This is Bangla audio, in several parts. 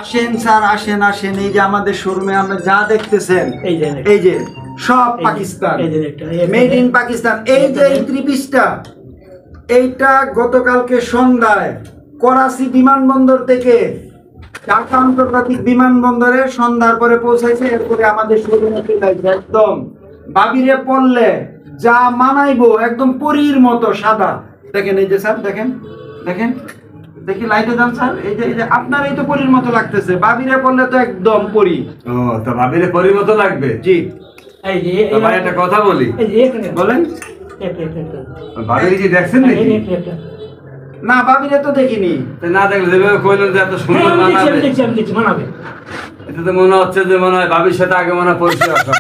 আসেন স্যার, আসেন আসেন। এই যে আমাদের শোরুমে আমরা যা দেখতেছেন, এই যে সব পাকিস্তান, মেড ইন পাকিস্তান। এই যে এই থ্রি পিসটা, এইটা গতকালকে সন্ধ্যায় করাচি বিমানবন্দর থেকে ঢাকা আন্তর্জাতিক বিমানবন্দরে সন্ধ্যার পরে পৌঁছাইছে। এরপরে আমাদের শোরুমে চলে আসবে। একদম বাবিরে পড়লে যা মানাইবো, একদম পরীর মতো সাদা। দেখেন এই যে স্যার, দেখেন দেখেন, দেখি লাইটে যান স্যার। এই যে আপনার এই তো পরীর মতো লাগতেছে, বাবিরে পড়লে তো একদম পরী। ও, তো বাবিরে পরীর মতো লাগবে? জি। তো ভাই একটা কথা বলি। বলেন। বাবিরে কি দেখছেন নাকি? না, বাবিরে তো দেখিনি। না দেখলে যেভাবে কইলেন যে এত সুন্দর মানাবে, এটা তো মনে হচ্ছে যে মনে হয় বাবির সাথে আগে মনে হয় পরিচয় আপনার।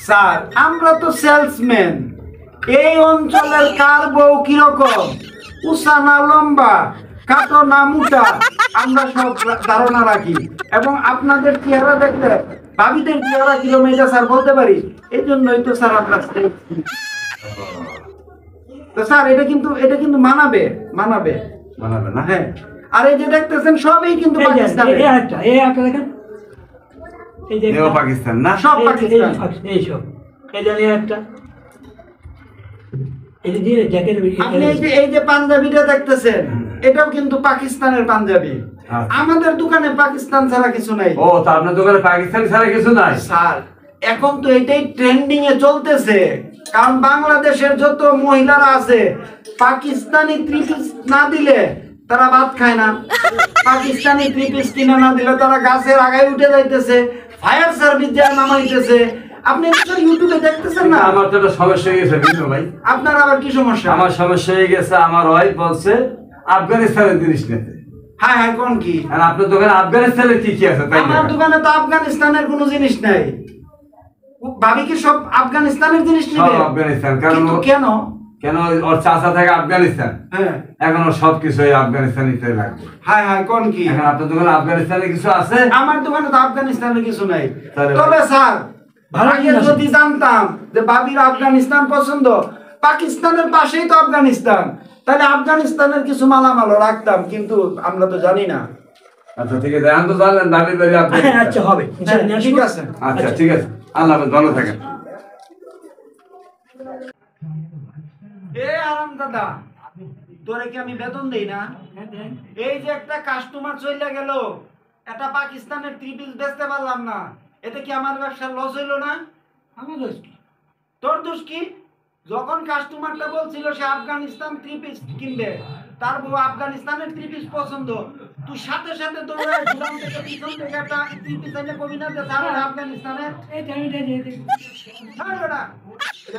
স্যার আমরা তো সেলসম্যান। এই অঞ্চলের কার বউ কিরকম, উঁচা না লম্বা, কাটো না মোটা, আমরা সব ধারণা রাখি। এবং আপনাদের চেহারা দেখলে ভাবিদের চেহারা কিরকম এটা স্যার বলতে পারি। এই জন্যই তো স্যার আমরা তো স্যার এটা কিন্তু মানাবে মানাবে মানাবে না? হ্যাঁ। আর এই যে দেখতেছেন সবই কিন্তু পাকিস্তান। পাকিস্তান না? সব পাকিস্তান। আপনি এই যে পাঞ্জাবিটা দেখতেছেন, এটাও কিন্তু পাকিস্তানের পাঞ্জাবি। আমাদের দোকানে পাকিস্তান ছাড়া কিছু নাই। ও, তো আপনার দোকানে পাকিস্তান ছাড়া কিছু নাই? স্যার এখন তো এটাই ট্রেন্ডিং এ চলতেছে। কারণ বাংলাদেশের যত মহিলারা আছে, পাকিস্তানি থ্রি পিস না দিলে তারা ভাত খায় না। পাকিস্তানি থ্রি পিস কিনে না দিলে তারা গাছের আগায় উঠে যাইতেছে, ফায়ার সার্ভিস দেওয়া নামাইতেছে। আপনি ইউটিউবে দেখতেছেন না? আমার তো একটা সমস্যা হয়ে গেছে বিনু ভাই। আপনার আবার কি সমস্যা? আমার সমস্যা হয়ে গেছে, আমার ওয়াইফ বলছে আফগানিস্তানের জিনিস নিতে। হ্যাঁ হ্যাঁ, কোন কি? আর আপনার দোকানে আফগানিস্তানের কি কি আছে? আমার দোকানে তো আফগানিস্তানের কোনো জিনিস নাই। ভাবি কি সব আফগানিস্তানের জিনিস নিবে? আফগানিস্তান কারণ কেন? কেন ওর চাচা থাকে আফগানিস্তান। হ্যাঁ, এখন ওর সবকিছু আফগানিস্তানিতে লাগবে। হ্যাঁ হ্যাঁ, কোন কি? এখন আপনার দোকানে আফগানিস্তানে কিছু আছে? আমার দোকানে তো আফগানিস্তানের কিছু নাই। তাহলে তবে স্যার আগে যদি জানতাম যে ভাবির আফগানিস্তান পছন্দ, পাকিস্তানের পাশেই তো আফগানিস্তান, তাহলে আফগানিস্তানের কিছু মালামালও রাখতাম, কিন্তু আমরা তো জানি না। আচ্ছা ঠিক আছে, এখন তো জানলেন ভাবির বাড়ি আফগানিস্তান। আচ্ছা হবে, ঠিক আছে। আচ্ছা ঠিক আছে, আল্লাহ হাফেজ, ভালো থাকেন। এ আরাম দাদা, তোরে কি আমি বেতন দেই না? এই যে একটা কাস্টমার চলে গেল, এটা পাকিস্তানের থ্রি পিস বেচতে পারলাম না, এতে কি আমার ব্যবসার লস হইল না? আমার দোষ কি? তোর দোষ কি? যখন কাস্টমারটা বলছিল সে আফগানিস্তান থ্রি পিস কিনবে, তার বউ আফগানিস্তানের থ্রি পিস পছন্দ, তুই সাথে সাথে দৌড়ে দোকান থেকে পিছন থেকে একটা থ্রি পিস এনে কবি না যে স্যার আফগানিস্তানের।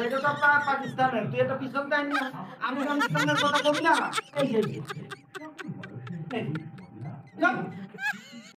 এটা তো পাকিস্তানের, তুই এটা পিছন দেয় না, আফগানিস্তানের কথা কবি না।